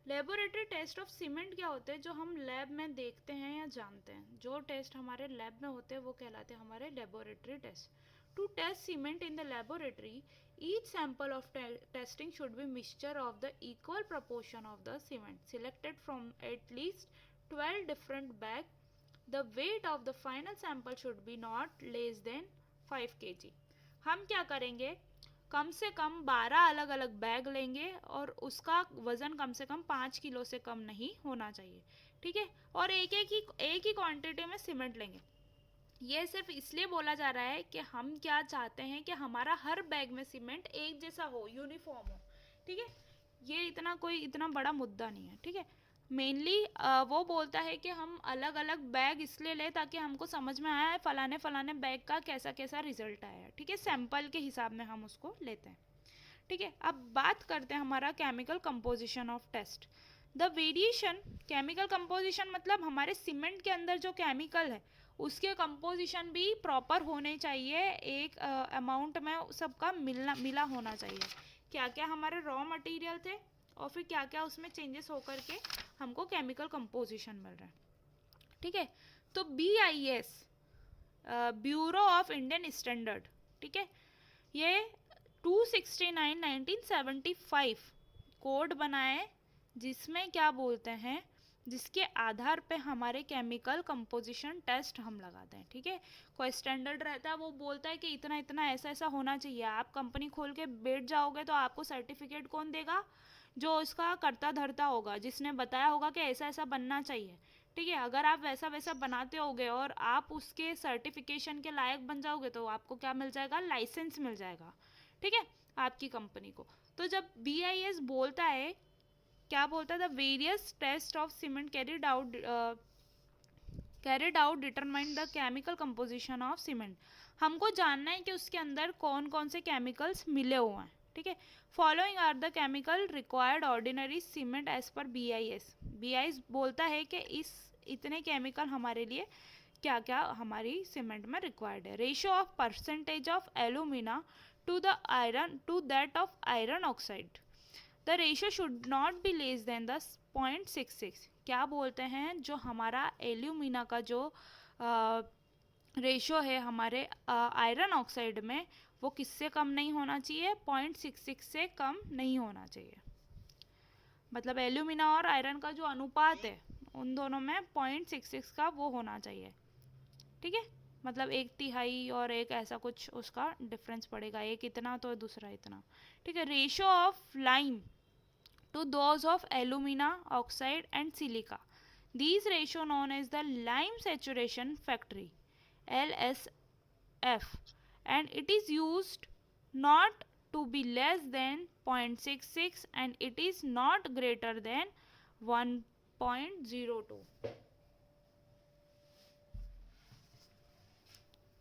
Laboratory test of cement क्या होते हैं, जो हम लैब में देखते हैं या जानते हैं, जो टेस्ट हमारे लैब में होते हैं वो कहलाते हैं हमारे laboratory test. To test cement in the laboratory, each sample of testing should be mixture of the equal proportion of the cement selected from at least 12 different bag. The weight of the final sample should be not less than 5 kg. हम क्या करेंगे, कम से कम 12 अलग अलग bag लेंगे और उसका वज़न कम से कम 5 किलो से कम नहीं होना चाहिए. ठीक है, और एक ही क्वांटिटी में सीमेंट लेंगे. ये सिर्फ इसलिए बोला जा रहा है कि हम क्या चाहते हैं कि हमारा हर बैग में सीमेंट एक जैसा हो, यूनिफॉर्म हो. ठीक है, ये इतना बड़ा मुद्दा नहीं है. ठीक है, मेनली वो बोलता है कि हम अलग अलग बैग इसलिए लें ताकि हमको समझ में आया है फलाने फलाने बैग का कैसा कैसा रिजल्ट आया है. ठीक है, सैंपल के हिसाब में हम उसको लेते हैं. ठीक है, अब बात करते हैं हमारा chemical composition of test. The variation, chemical composition मतलब हमारे सीमेंट के अंदर जो केमिकल है उसके कंपोजिशन भी प्रॉपर होने चाहिए, एक अमाउंट में सबका मिला होना चाहिए. क्या क्या हमारे रॉ मटेरियल थे और फिर क्या क्या उसमें चेंजेस होकर के हमको केमिकल कंपोजिशन मिल रहा है. ठीक है, तो BIS, bureau of Indian standard, ठीक है, ये 269 1975 कोड बनाए, जिसमें क्या बोलते हैं, जिसके आधार पे हमारे केमिकल कंपोजिशन टेस्ट हम लगाते हैं. ठीक है, कोई स्टैंडर्ड रहता है, वो बोलता है कि इतना इतना ऐसा ऐसा होना चाहिए. आप कंपनी खोल के बैठ जाओगे तो आपको सर्टिफिकेट कौन देगा, जो उसका करता धरता होगा, जिसने बताया होगा कि ऐसा ऐसा बनना चाहिए. ठीक है, अगर आप वैसा वैसा बनाते होगे और आप उसके सर्टिफिकेशन के लायक बन जाओगे तो आपको क्या मिल जाएगा, लाइसेंस मिल जाएगा. ठीक है, आपकी कंपनी को. तो जब BIS बोलता है, क्या बोलता है, the various test of cement carried out determine the chemical composition of cement. हमको जानना है कि उसके अंदर कौन कौन से केमिकल्स मिले हुए हैं. ठीक है, following are the chemical required ordinary cement as per BIS बोलता है कि इतने केमिकल हमारे लिए क्या क्या हमारी सीमेंट में रिक्वायर्ड है. Ratio of percentage of alumina to the iron to that of iron oxide. The ratio should not be less than the 0.66. क्या बोलते हैं, जो हमारा एल्यूमिना का जो रेशियो है हमारे आयरन ऑक्साइड में, वो किससे कम नहीं होना चाहिए, 0.66 से कम नहीं होना चाहिए. मतलब एल्यूमिना और आयरन का जो अनुपात है उन दोनों में 0.66 का वो होना चाहिए. ठीक है, मतलब 1/3 और एक ऐसा कुछ उसका डिफरेंस पड़ेगा, एक इतना तो दूसरा इतना. ठीक है, ratio of lime to those of alumina oxide and silica. These ratio known as the lime saturation factor, LSF, and it is used not to be less than 0.66 and it is not greater than 1.02.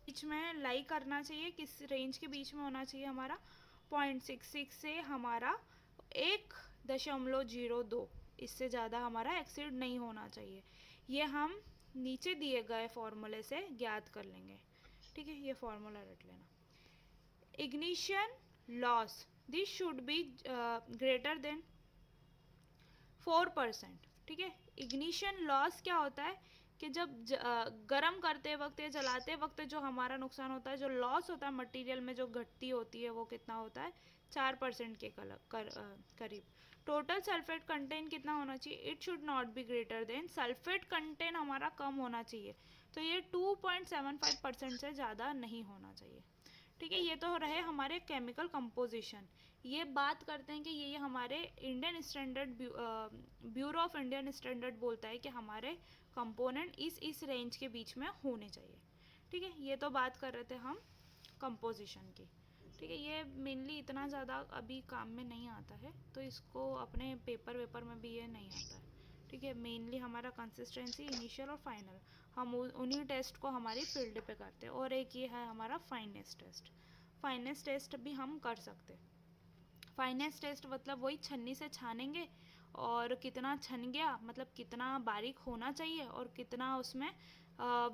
बीच में लाई करना चाहिए, किस range के बीच में होना चाहिए हमारा, 0.66 से हमारा 1.02, इससे ज़्यादा हमारा एक्सीड नहीं होना चाहिए. ये हम नीचे दिए गए फॉर्मूले से ज्ञात कर लेंगे. ठीक है, ये फॉर्मूला रट लेना. Ignition loss, this should be greater than 4%. ठीक है, इग्निशन लॉस क्या होता है कि जब गर्म करते वक्त या जलाते वक्त जो हमारा नुकसान होता है, जो लॉस होता है मटेरियल में, जो घटती होती है, वो कितना होता है, 4% के करीब. टोटल सल्फेट कंटेंट कितना होना चाहिए, it should not be greater than, sulphate content हमारा कम होना चाहिए, तो ये 2.75% से ज़्यादा नहीं होना चाहिए. ठीक है, ये तो रहे हमारे केमिकल कंपोजिशन. ये बात करते हैं कि ये हमारे Indian standard, bureau of Indian standard बोलता है कि हमारे कंपोनेंट इस रेंज के बीच में होने चाहिए. ठीक है, ये तो बात कर रहे थे हम कंपोजिशन की. ठीक है, ये मेनली इतना ज़्यादा अभी काम में नहीं आता है, तो इसको अपने पेपर में भी ये नहीं आता है. ठीक है, मेनली हमारा कंसिस्टेंसी, इनिशियल और फाइनल, हम उन्हीं टेस्ट को हमारी फील्ड पे करते हैं. और एक ये है हमारा फाइनेस टेस्ट. फाइनेस टेस्ट भी हम कर सकते हैं. फाइनेस टेस्ट मतलब वही छन्नी से छानेंगे और कितना छन गया, मतलब कितना बारीक होना चाहिए और कितना उसमें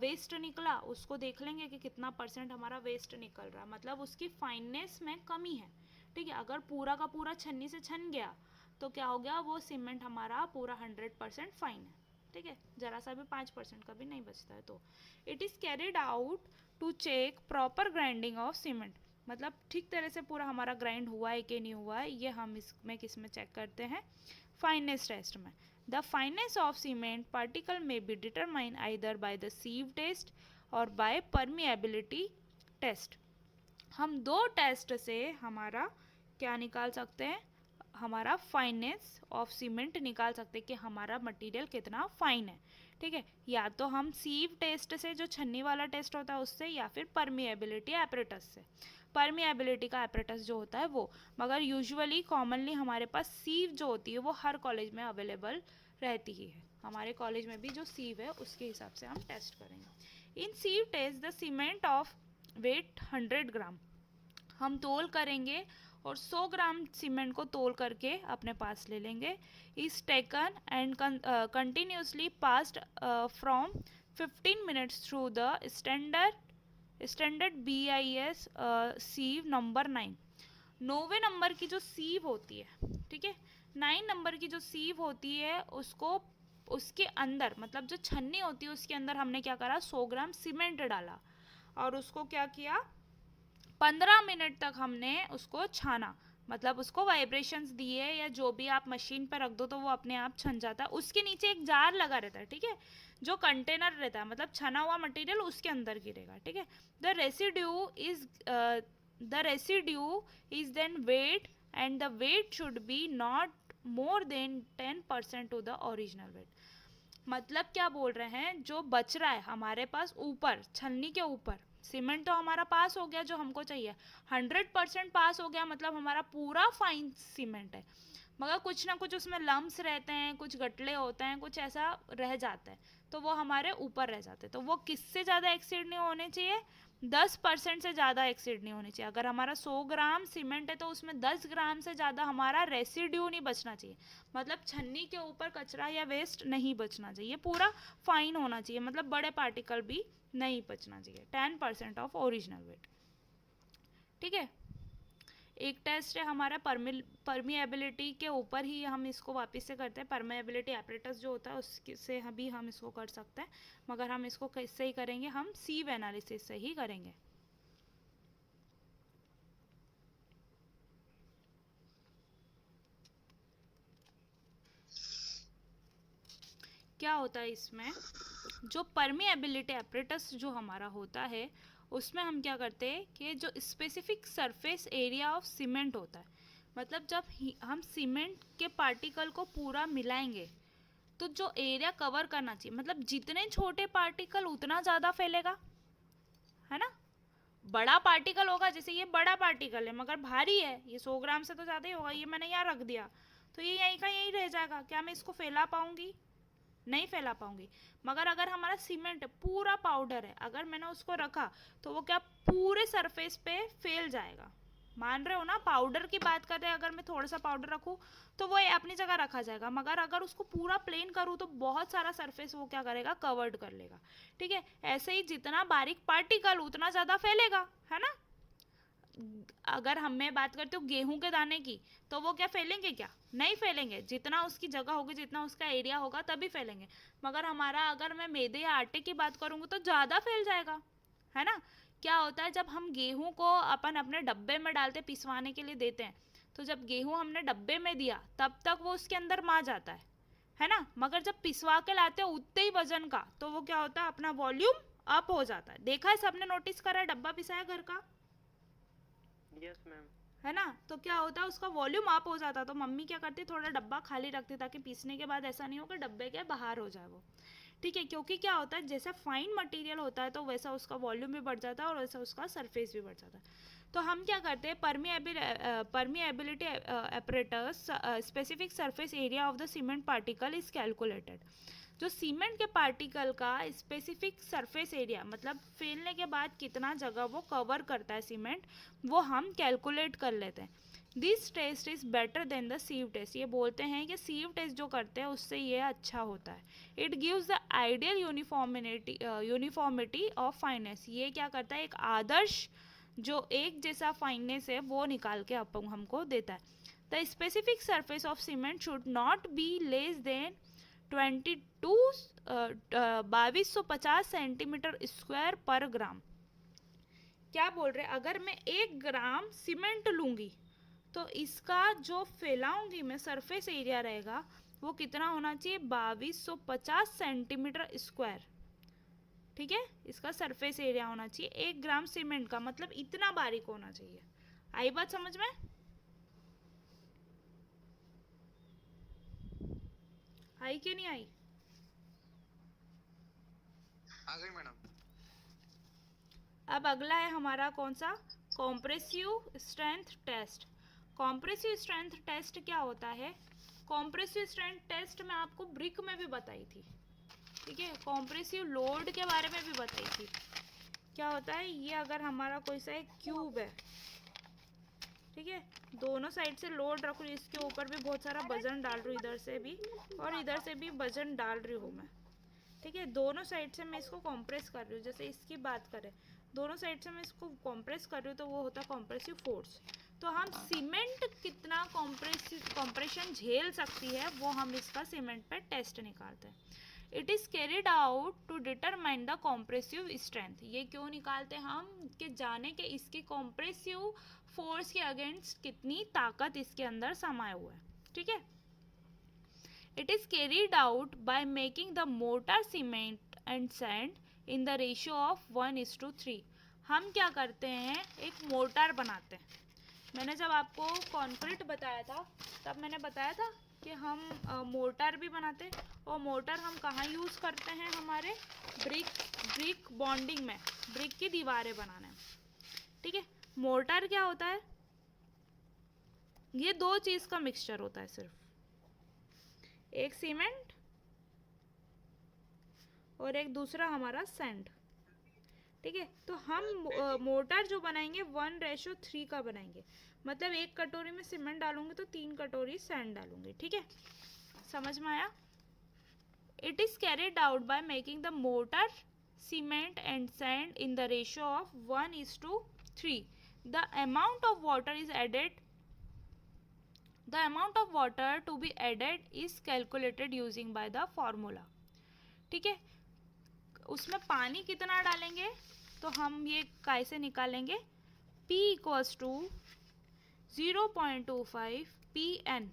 वेस्ट निकला, उसको देख लेंगे कि कितना % हमारा वेस्ट निकल रहा है, मतलब उसकी फाइननेस में कमी है. ठीक है, अगर पूरा का पूरा छन्नी से छन गया तो क्या हो गया, वो सीमेंट हमारा पूरा 100% फाइन है, ठीक है, जरा सा भी 5% का भी नहीं बचता है। तो it is carried out to check proper grinding of cement, मतलब ठीक तरह से पूरा हमारा ग्राइंड हुआ है कि नहीं हुआ है, ये हम इसमें किस में चेक करते हैं, फाइनेस टेस्ट में। The fineness of cement particle may be determine either by the sieve test or by permeability test. हम दो टेस्ट से हमारा क्या निकाल सकते हैं, हमारा फाइनेस ऑफ सीमेंट निकाल सकते हैं कि हमारा मटेरियल कितना फाइन है, ठीक है, या तो हम सीव टेस्ट से, जो छन्नी वाला टेस्ट होता है उससे, या फिर परमिएबिलिटी एपरेटस से। परमिएबिलिटी का एपरेटस जो होता है वो, मगर यूजुअली कॉमनली हमारे पास सीव जो होती है वो हर कॉलेज में अवेलेबल रहती ही है। हमारे कॉलेज में भी जो सीव है उसके हिसाब से हम टेस्ट करेंगे। In sieve test the cement of weight 100 gram हम तोल करेंगे और 100 ग्राम सीमेंट को तोल करके अपने पास ले लेंगे। Is taken and continuously passed from 15 minutes through the standard BIS sieve number 9। 9वें नंबर की जो सीव होती है, ठीक है, 9 नंबर की जो सीव होती है उसको, उसके अंदर मतलब जो छन्नी होती है उसके अंदर हमने क्या करा, 100 ग्राम सीमेंट डाला और उसको क्या किया, 15 मिनट तक हमने उसको छाना, मतलब उसको वाइब्रेशंस दिए, या जो भी आप मशीन पर रख दो तो वो अपने आप छन जाता है। उसके नीचे एक जार लगा रहता है, ठीक है, जो कंटेनर रहता है, मतलब छना हुआ मटेरियल उसके अंदर गिरेगा, ठीक है। The residue is then weight and the weight should be not more than 10% to the original weight. मतलब क्या बोल रहे हैं, जो बच रहा है हमारे पास ऊपर छलनी के ऊपर, सीमेंट तो हमारा पास हो गया जो हमको चाहिए, 100% पास हो गया, मतलब हमारा पूरा फाइन सीमेंट है, मगर कुछ ना कुछ उसमें लम्स रहते हैं, कुछ गटले होते हैं, कुछ ऐसा रह जाता है, तो वो हमारे ऊपर रह जाते हैं। तो वो किससे ज़्यादा एक्सीड नहीं होने चाहिए, 10% से ज़्यादा एक्सीड नहीं होनी चाहिए। अगर हमारा 100 ग्राम सीमेंट है तो उसमें 10 ग्राम से ज़्यादा हमारा रेसिड्यू नहीं बचना चाहिए, मतलब छन्नी के ऊपर कचरा या वेस्ट नहीं बचना चाहिए, पूरा फाइन होना चाहिए, मतलब बड़े पार्टिकल भी नहीं बचना चाहिए, 10% ऑफ ओरिजिनल वेट, ठीक है। एक टेस्ट है हमारा परमिएबिलिटी के ऊपर ही, हम इसको वापस से करते हैं, परमिएबिलिटी एपरेटस जो होता है उससे भी हम इसको कर सकते हैं, मगर हम इसको किससे ही करेंगे, हम सीव एनालिसिस से ही करेंगे। क्या होता है इसमें, जो परमिएबिलिटी एपरेटस जो हमारा होता है उसमें हम क्या करते हैं कि जो specific surface area of cement होता है, मतलब जब हम सीमेंट के पार्टिकल को पूरा मिलाएंगे तो जो एरिया कवर करना चाहिए, मतलब जितने छोटे पार्टिकल उतना ज़्यादा फैलेगा, है ना। बड़ा पार्टिकल होगा, जैसे ये बड़ा पार्टिकल है मगर भारी है, ये 100 ग्राम से तो ज़्यादा ही होगा, ये मैंने यहाँ रख दिया तो ये यहीं का यहीं रह जाएगा, क्या मैं इसको फैला पाऊंगी, नहीं फैला पाऊंगी। मगर अगर हमारा सीमेंट पूरा पाउडर है, अगर मैंने उसको रखा तो वो क्या पूरे सरफेस पे फैल जाएगा, मान रहे हो ना, पाउडर की बात कर रहे हैं, अगर मैं थोड़ा सा पाउडर रखूँ तो वो अपनी जगह रखा जाएगा, मगर अगर उसको पूरा प्लेन करूँ तो बहुत सारा सरफेस वो क्या करेगा, कवर्ड कर लेगा, ठीक है। ऐसे ही जितना बारीक पार्टिकल उतना ज़्यादा फैलेगा, है ना। अगर मैं बात करते हो गेहूं के दाने की, तो वो क्या फैलेंगे, क्या नहीं फैलेंगे, जितना उसकी जगह होगी, जितना उसका एरिया होगा तभी फैलेंगे। मगर हमारा अगर मैं मैदे या आटे की बात करूँगी तो ज़्यादा फैल जाएगा, है ना। क्या होता है, जब हम गेहूं को अपन अपने डब्बे में डालते पिसवाने के लिए देते हैं, तो जब गेहूं हमने डब्बे में दिया तब तक वो उसके अंदर मा जाता है ना, मगर जब पिसवा के लाते हैं उतने ही वजन का, तो वो क्या होता है, अपना वॉल्यूम अप हो जाता है। देखा है, सबने नोटिस करा है, डब्बा पिसाया घर का, यस मैम, है ना, तो क्या होता है, उसका वॉल्यूम अप हो जाता, तो मम्मी क्या करती, थोड़ा डब्बा खाली रखती ताकि पीसने के बाद ऐसा नहीं हो कि डब्बे के बाहर हो जाए वो, ठीक है। क्योंकि क्या होता है, जैसा फाइन मटेरियल होता है तो वैसा उसका वॉल्यूम भी बढ़ जाता है और वैसा उसका सरफेस भी बढ़ जाता है। तो हम क्या करते हैं, permeability apparatus specific surface area of the cement particle is calculated. जो सीमेंट के पार्टिकल का स्पेसिफिक सरफेस एरिया, मतलब फैलने के बाद कितना जगह वो कवर करता है सीमेंट, वो हम कैलकुलेट कर लेते हैं। This test is better than the sieve test. ये बोलते हैं कि सीव टेस्ट जो करते हैं उससे ये अच्छा होता है। It gives the ideal uniformity of finance. ये क्या करता है, एक आदर्श जो एक जैसा फाइननेस है वो निकाल के हमको देता है। The specific surface of cement should not be less then 2250 centimetre square पर ग्राम। क्या बोल रहे, अगर मैं 1 ग्राम सीमेंट लूंगी तो इसका जो फैलाऊंगी मैं सरफेस एरिया रहेगा वो कितना होना चाहिए, 2250 सेंटीमीटर स्क्वायर। ठीक है, इसका सरफेस एरिया होना चाहिए 1 ग्राम सीमेंट का, मतलब इतना बारीक होना चाहिए। आई बात समझ में? आई कि नहीं आई? आ गई मैडम। अब अगला है हमारा कौन सा, compressive strength test. Compressive strength test क्या होता है? कॉम्प्रेसिव स्ट्रेंथ टेस्ट मैं आपको ब्रिक में भी बताई थी, ठीक है, कॉम्प्रेसिव लोड के बारे में भी बताई थी। क्या होता है, ये अगर हमारा कोई सा एक क्यूब है, ठीक है, दोनों साइड से लोड रख रही हूँ, इसके ऊपर भी बहुत सारा वजन डाल रही हूँ, इधर से भी और इधर से भी वजन डाल रही हूँ मैं, ठीक है, दोनों साइड से मैं इसको कॉम्प्रेस कर रही हूँ। जैसे इसकी बात करें, दोनों साइड से मैं इसको कॉम्प्रेस कर रही हूँ तो वो होता है कॉम्प्रेसिव फोर्स। तो हम सीमेंट कितना कॉम्प्रेशन झेल सकती है वो हम इसका सीमेंट पे टेस्ट निकालते हैं। It is carried out to determine the compressive strength. ये क्यों निकालते हैं हम, कि जाने के इसकी कॉम्प्रेसिव फोर्स के अगेंस्ट कितनी ताकत इसके अंदर समाया हुआ है। ठीक है, it is carried out by making the mortar cement and sand in the ratio of 1:3। हम क्या करते हैं, एक मोर्टार बनाते हैं। मैंने जब आपको कंक्रीट बताया था तब मैंने बताया था कि हम मोर्टार भी बनाते हैं, और मोर्टार हम कहाँ यूज़ करते हैं, हमारे ब्रिक बॉन्डिंग में, ब्रिक की दीवारें बनाने में। ठीक है, मोर्टार क्या होता है, ये दो चीज़ का मिक्सचर होता है सिर्फ, एक सीमेंट और एक दूसरा हमारा सैंड। ठीक है, तो हम मोर्टार जो बनाएंगे 1:3 का बनाएंगे, मतलब 1 कटोरी में सीमेंट डालूंगी तो 3 कटोरी सैंड डालूंगी। ठीक है, समझ में आया? It is carried out by making the mortar cement and sand in the ratio of 1:3। The amount of water is added The amount of water to be added is calculated using by the formula। ठीक है, उसमें पानी कितना डालेंगे तो हम ये कैसे निकालेंगे, P equals to 0.25 PN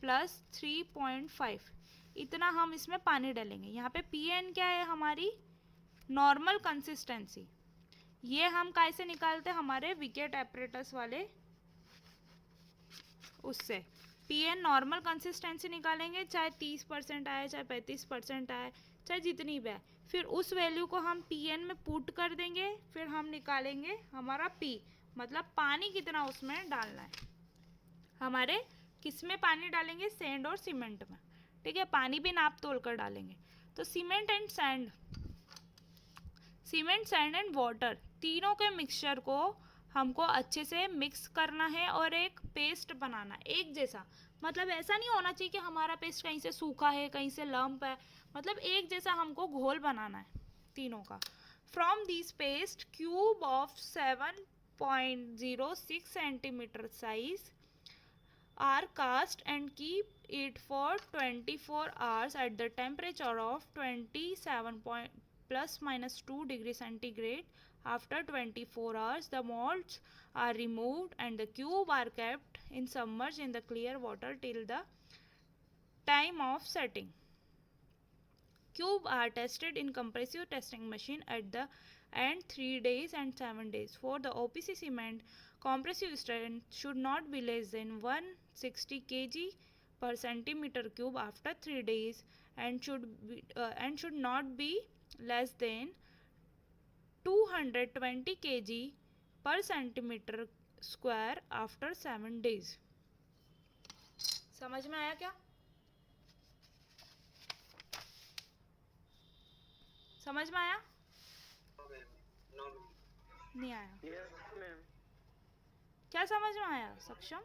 plus 3.5, इतना हम इसमें पानी डालेंगे। यहाँ पे PN क्या है, हमारी नॉर्मल कंसिस्टेंसी। ये हम कैसे निकालते हैं, हमारे विकेट एपरेटस वाले उससे पीएन नॉर्मल कंसिस्टेंसी निकालेंगे, चाहे 30% आए, चाहे 35% आए, चाहे जितनी भी आए, फिर उस वैल्यू को हम पीएन में पुट कर देंगे, फिर हम निकालेंगे हमारा पी, मतलब पानी कितना उसमें डालना है। हमारे किस में पानी डालेंगे, सैंड और सीमेंट में। ठीक है, पानी भी नाप तोल कर डालेंगे। तो सीमेंट सैंड एंड वाटर तीनों के मिक्सचर को हमको अच्छे से मिक्स करना है और एक पेस्ट बनाना है एक जैसा। मतलब ऐसा नहीं होना चाहिए कि हमारा पेस्ट कहीं से सूखा है, कहीं से लम्प है, मतलब एक जैसा हमको घोल बनाना है तीनों का। From this paste cube of 7.06 centimetre size are cast and keep it for 24 hours at the temperature of 27 ±2 degree centigrade. After 24 hours, the molds are removed and the cube are kept in submerged in the clear water till the time of setting. Cube are tested in compressive testing machine at the end 3 days and 7 days. For the OPC cement, compressive strength should not be less than 160 kg per centimeter cube after 3 days and should not be less than 220 kg per centimeter square after 7 days। समझ में आया क्या? समझ में आया? नहीं आया? Yes, ma'am. क्या समझ में आया सक्षम?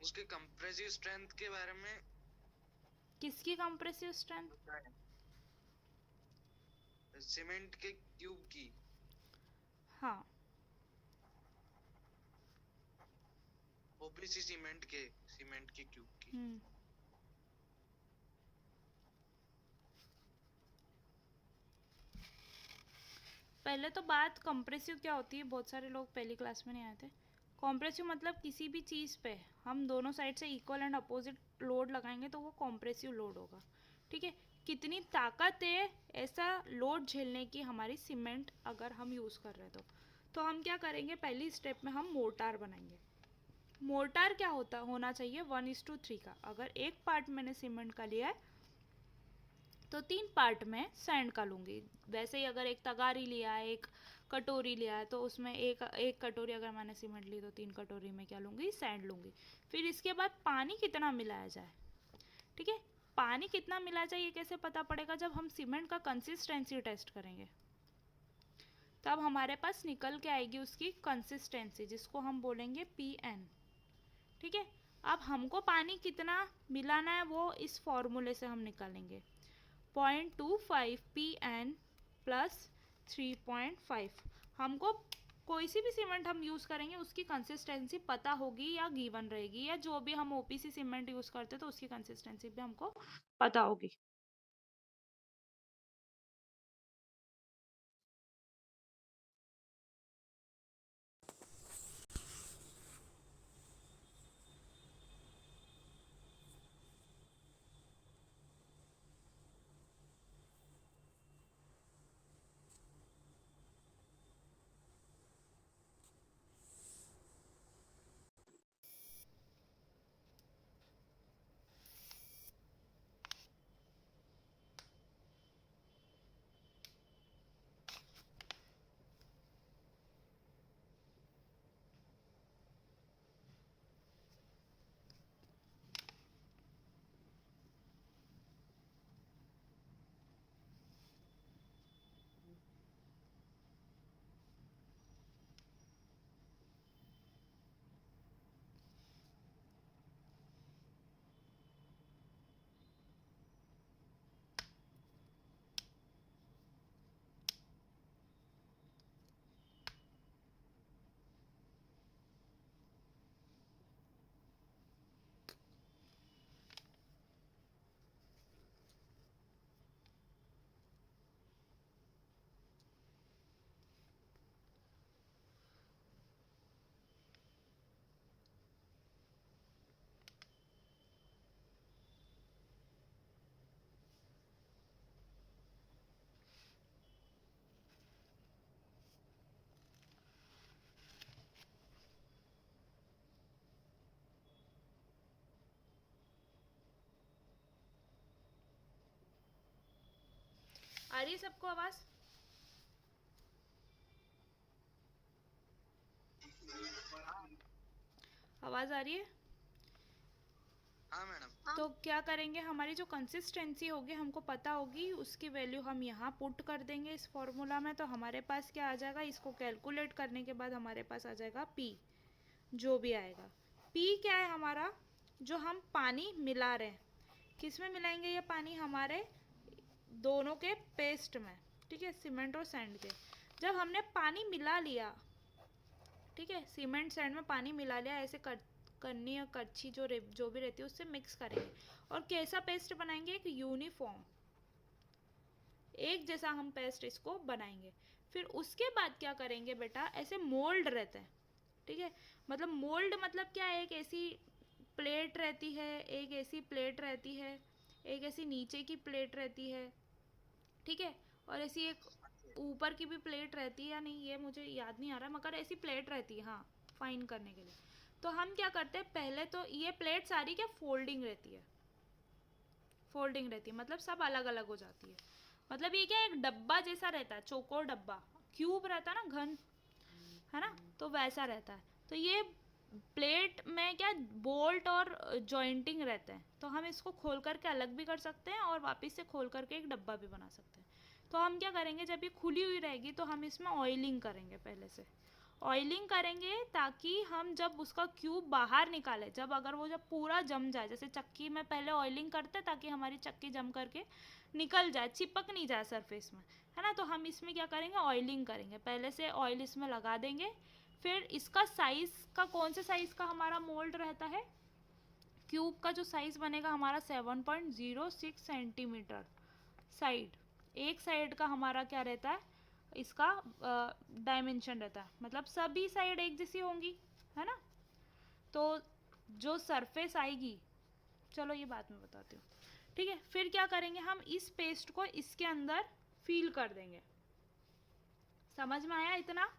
उसके कंप्रेसिव स्ट्रेंथ के बारे में। किसकी कंप्रेसिव स्ट्रेंथ? सीमेंट के क्यूब की। हाँ, ओबीसी सीमेंट के क्यूब की। पहले तो बात कंप्रेसिव क्या होती है, बहुत सारे लोग पहली क्लास में नहीं आए थे। कॉम्प्रेसिव मतलब किसी भी चीज़ पे हम दोनों साइड से इक्वल एंड अपोजिट लोड लगाएंगे तो वो कॉम्प्रेसिव लोड होगा। ठीक है, कितनी ताकत है ऐसा लोड झेलने की हमारी सीमेंट अगर हम यूज़ कर रहे हैं तो हम क्या करेंगे, पहली स्टेप में हम मोर्टार बनाएंगे। मोर्टार क्या होना चाहिए 1:3 का। अगर एक पार्ट मैंने सीमेंट का लिया है तो 3 पार्ट में सैंड का लूँगी। वैसे ही अगर एक तगारी लिया है, एक कटोरी लिया है, तो उसमें एक कटोरी अगर मैंने सीमेंट ली तो 3 कटोरी में क्या लूँगी, सैंड लूँगी। फिर इसके बाद पानी कितना मिलाया जाए। ठीक है, पानी कितना मिलाया जाए ये कैसे पता पड़ेगा, जब हम सीमेंट का कंसिस्टेंसी टेस्ट करेंगे तब हमारे पास निकल के आएगी उसकी कंसिस्टेंसी, जिसको हम बोलेंगे PN। ठीक है, अब हमको पानी कितना मिलाना है वो इस फॉर्मूले से हम निकालेंगे। 0.25 PN प्लस 3.5। हमको कोई सी भी सीमेंट हम यूज़ करेंगे उसकी कंसिस्टेंसी पता होगी या गिवन रहेगी, या जो भी हम OPC सीमेंट यूज़ करते तो उसकी कंसिस्टेंसी भी हमको पता होगी। आ रही है सबको आवाज़? आवाज़ आ रही है? हाँ मैडम। तो क्या करेंगे, हमारी जो कंसिस्टेंसी होगी हमको पता होगी, उसकी वैल्यू हम यहाँ पुट कर देंगे इस फॉर्मूला में, तो हमारे पास क्या आ जाएगा, इसको कैलकुलेट करने के बाद हमारे पास आ जाएगा P। जो भी आएगा P क्या है हमारा, जो हम पानी मिला रहे हैं, किस में मिलाएंगे ये पानी, हमारे दोनों के पेस्ट में। ठीक है, सीमेंट और सैंड के। जब हमने पानी मिला लिया, ठीक है, सीमेंट सैंड में पानी मिला लिया, ऐसे करनी या कच्ची जो भी रहती है उससे मिक्स करेंगे और कैसा पेस्ट बनाएंगे, एक यूनिफॉर्म एक जैसा हम पेस्ट इसको बनाएंगे। फिर उसके बाद क्या करेंगे बेटा, ऐसे मोल्ड रहता है। ठीक है, मतलब मोल्ड मतलब क्या है, एक ऐसी प्लेट रहती है, एक ऐसी प्लेट रहती है, एक ऐसी नीचे की प्लेट रहती है। ठीक है, और ऐसी एक ऊपर की भी प्लेट रहती है, या नहीं ये मुझे याद नहीं आ रहा, मगर ऐसी प्लेट रहती है हाँ, फाइन करने के लिए। तो हम क्या करते हैं, पहले तो ये प्लेट सारी क्या फोल्डिंग रहती है, फोल्डिंग रहती है मतलब सब अलग अलग हो जाती है। मतलब ये क्या एक डब्बा जैसा रहता है, चौकोर डब्बा, क्यूब रहता है ना घन, है ना, तो वैसा रहता है। तो ये प्लेट में क्या बोल्ट और जॉइंटिंग रहते हैं, तो हम इसको खोल करके अलग भी कर सकते हैं और वापस से खोल करके एक डब्बा भी बना सकते हैं। तो हम क्या करेंगे, जब ये खुली हुई रहेगी तो हम इसमें ऑयलिंग करेंगे, पहले से ऑयलिंग करेंगे ताकि हम जब उसका क्यूब बाहर निकाले, जब अगर वो जब पूरा जम जाए, जैसे चक्की में पहले ऑयलिंग करते ताकि हमारी चक्की जम करके निकल जाए, चिपक नहीं जाए सरफेस में, है ना। तो हम इसमें क्या करेंगे, ऑयलिंग करेंगे, पहले से ऑयल इसमें लगा देंगे। फिर इसका साइज का, कौन से साइज का हमारा मोल्ड रहता है, क्यूब का जो साइज बनेगा हमारा 7.06 सेंटीमीटर साइड, एक साइड का हमारा क्या रहता है, इसका डायमेंशन रहता है, मतलब सभी साइड एक जैसी होंगी, है ना। तो जो सरफेस आएगी, चलो ये बाद में बताती हूँ, ठीक है। फिर क्या करेंगे, हम इस पेस्ट को इसके अंदर फिल कर देंगे। समझ में आया इतना,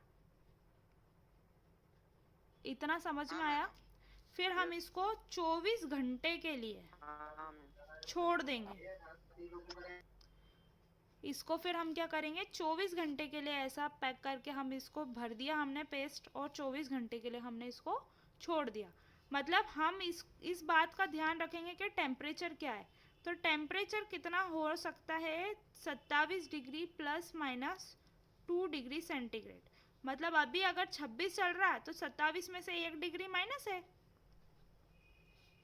इतना समझ में आया। फिर हम इसको 24 घंटे के लिए हाँ मैम। छोड़ देंगे। इसको फिर हम क्या करेंगे, 24 घंटे के लिए ऐसा पैक करके हम इसको भर दिया हमने पेस्ट, और 24 घंटे के लिए हमने इसको छोड़ दिया। मतलब हम इस बात का ध्यान रखेंगे कि टेम्परेचर क्या है। तो टेम्परेचर कितना हो सकता है, 27 degree plus minus 2 degree centigrade. मतलब अभी अगर 26 चल रहा है तो 27 में से 1 डिग्री माइनस है,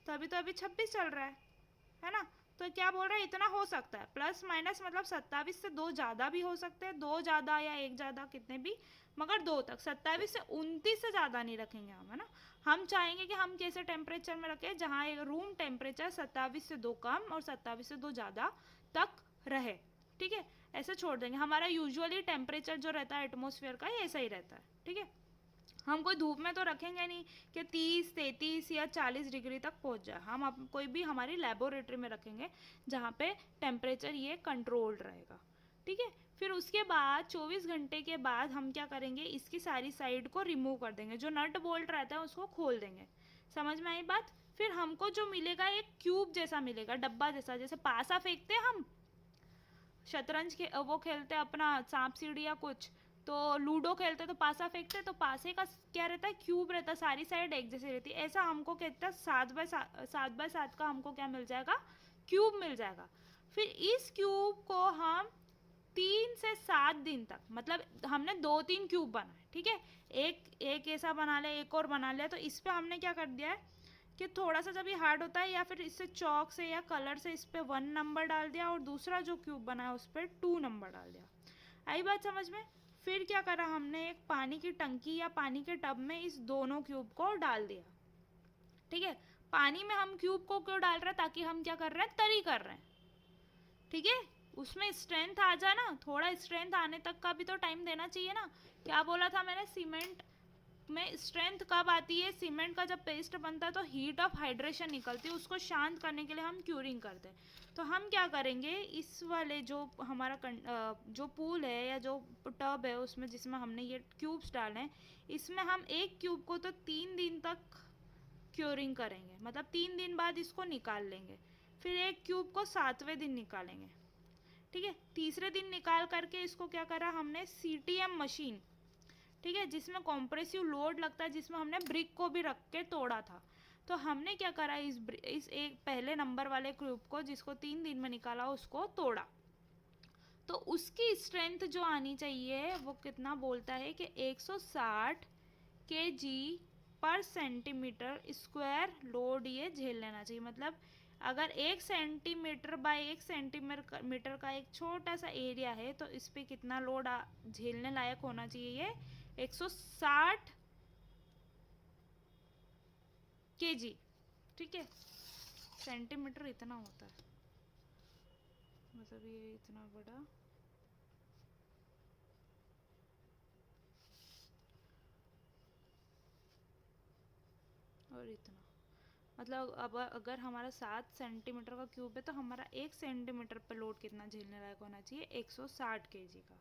तभी तो अभी 26 चल रहा है ना। तो क्या बोल रहा है, इतना हो सकता है, प्लस माइनस मतलब 27 से 2 ज़्यादा भी हो सकते हैं, 2 ज़्यादा या 1 ज़्यादा, कितने भी, मगर 2 तक। 27 से 29 से ज़्यादा नहीं रखेंगे हम, है ना। हम चाहेंगे कि हम कैसे टेम्परेचर में रखें जहाँ एक रूम टेम्परेचर 27 से 2 कम और 27 से 2 ज़्यादा तक रहे, ठीक है। ऐसे छोड़ देंगे। हमारा यूजुअली टेम्परेचर जो रहता है एटमॉस्फेयर का, ऐसा ही रहता है, ठीक है। हम कोई धूप में तो रखेंगे नहीं कि 30, 33 या 40 डिग्री तक पहुंच जाए। हम कोई भी हमारी लेबोरेटरी में रखेंगे जहाँ पे टेम्परेचर ये कंट्रोल्ड रहेगा, ठीक है। फिर उसके बाद 24 घंटे के बाद हम क्या करेंगे, इसकी सारी साइड को रिमूव कर देंगे, जो नट बोल्ट रहता है उसको खोल देंगे। समझ में आई बात। फिर हमको जो मिलेगा एक क्यूब जैसा मिलेगा, डब्बा जैसा, जैसे पासा फेंकते हैं हम, शतरंज के वो खेलते हैं अपना, सांप सीढ़ी या कुछ, तो लूडो खेलते तो पासा फेंकते, तो पासे का क्या रहता है, क्यूब रहता है, सारी साइड एक जैसी रहती है। ऐसा हमको कहता है 7x7 का हमको क्या मिल जाएगा, क्यूब मिल जाएगा। फिर इस क्यूब को हम 3 से 7 दिन तक, मतलब हमने 2-3 क्यूब बनाए, ठीक है, एक ऐसा बना लिया, एक और बना लिया। तो इस पर हमने क्या कर दिया है कि थोड़ा सा जब ये हार्ड होता है, या फिर इससे चौक से या कलर से इस पर 1 नंबर डाल दिया, और दूसरा जो क्यूब बना है उस पर 2 नंबर डाल दिया। आई बात समझ में। फिर क्या करा हमने, एक पानी की टंकी या पानी के टब में इस दोनों क्यूब को डाल दिया, ठीक है। पानी में हम क्यूब को क्यों डाल रहे हैं, ताकि हम क्या कर रहे हैं, तरी कर रहे हैं, ठीक है। उसमें स्ट्रेंथ आ जाए ना, थोड़ा स्ट्रेंथ आने तक का भी तो टाइम देना चाहिए ना। क्या बोला था मैंने, सीमेंट में स्ट्रेंथ कब आती है, सीमेंट का जब पेस्ट बनता है तो हीट ऑफ हाइड्रेशन निकलती है, उसको शांत करने के लिए हम क्यूरिंग करते हैं। तो हम क्या करेंगे, इस वाले जो हमारा जो पूल है या जो टब है उसमें, जिसमें हमने ये क्यूब्स डाले हैं, इसमें हम एक क्यूब को तो 3 दिन तक क्यूरिंग करेंगे, मतलब 3 दिन बाद इसको निकाल लेंगे। फिर एक क्यूब को 7वें दिन निकालेंगे, ठीक है। तीसरे दिन निकाल करके इसको क्या करा हमने, CTM मशीन, ठीक है, जिसमें कॉम्प्रेसिव लोड लगता है, जिसमें हमने ब्रिक को भी रख के तोड़ा था। तो हमने क्या करा, इस एक पहले नंबर वाले क्यूब को, जिसको 3 दिन में निकाला, उसको तोड़ा। तो उसकी स्ट्रेंथ जो आनी चाहिए वो कितना बोलता है कि 160 kg पर सेंटीमीटर स्क्वायर लोड ये झेल लेना चाहिए। मतलब अगर 1 सेंटीमीटर बाय 1 सेंटीमीटर का एक छोटा सा एरिया है, तो इस पे कितना लोड झेलने लायक होना चाहिए, ये 160 kg, ठीक है। सेंटीमीटर इतना होता है, मतलब ये इतना बड़ा, और इतना, मतलब अब अगर हमारा 7 सेंटीमीटर का क्यूब है तो हमारा 1 सेंटीमीटर पर लोड कितना झेलने लायक होना चाहिए, 160 kg का,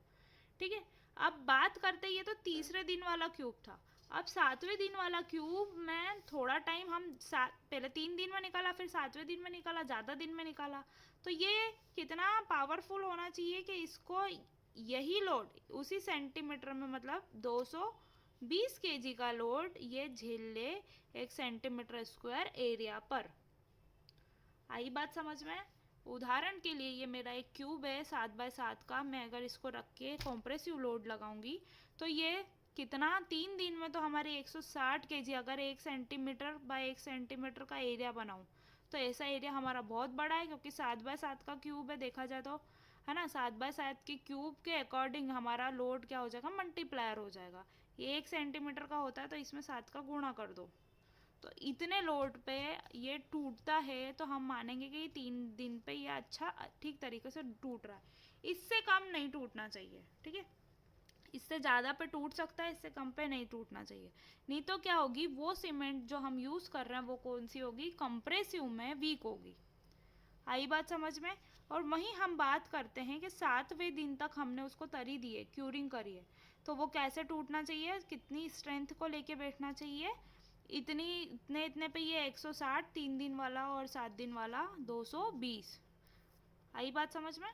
ठीक है। अब बात करते ये तो तीसरे दिन वाला क्यूब था। अब 7वें दिन वाला क्यूब में थोड़ा टाइम हम पहले 3 दिन में निकाला, फिर 7वें दिन में निकाला, ज़्यादा दिन में निकाला। तो ये कितना पावरफुल होना चाहिए कि इसको यही लोड उसी सेंटीमीटर में, मतलब 220 kg का लोड ये झेल ले 1 सेंटीमीटर स्क्वायर एरिया पर। आई बात समझ में। उदाहरण के लिए ये मेरा एक क्यूब है 7x7 का, मैं अगर इसको रख के कॉम्प्रेसिव लोड लगाऊंगी तो ये कितना, 3 दिन में तो हमारे 160 kg, अगर 1 सेंटीमीटर बाय 1 सेंटीमीटर का एरिया बनाऊं तो तो ऐसा एरिया हमारा बहुत बड़ा है क्योंकि 7x7 का क्यूब है देखा जाए तो, है ना। 7x7 के क्यूब के अकॉर्डिंग हमारा लोड क्या हो जाएगा, मल्टीप्लायर हो जाएगा। ये 1 सेंटीमीटर का होता है तो इसमें 7 का गुणा कर दो। तो इतने लोड पे ये टूटता है तो हम मानेंगे कि 3 दिन पे ये अच्छा ठीक तरीके से टूट रहा है। इससे कम नहीं टूटना चाहिए, ठीक है। इससे ज़्यादा पे टूट सकता है, इससे कम पे नहीं टूटना चाहिए। नहीं तो क्या होगी, वो सीमेंट जो हम यूज़ कर रहे हैं वो कौन सी होगी, कंप्रेसिव में वीक होगी। आई बात समझ में। और वहीं हम बात करते हैं कि 7वें दिन तक हमने उसको तरी दी है, क्यूरिंग करी है, तो वो कैसे टूटना चाहिए, कितनी स्ट्रेंथ को लेके बैठना चाहिए, इतने पे ये 160 3 दिन वाला और 7 दिन वाला 220। आई बात समझ में।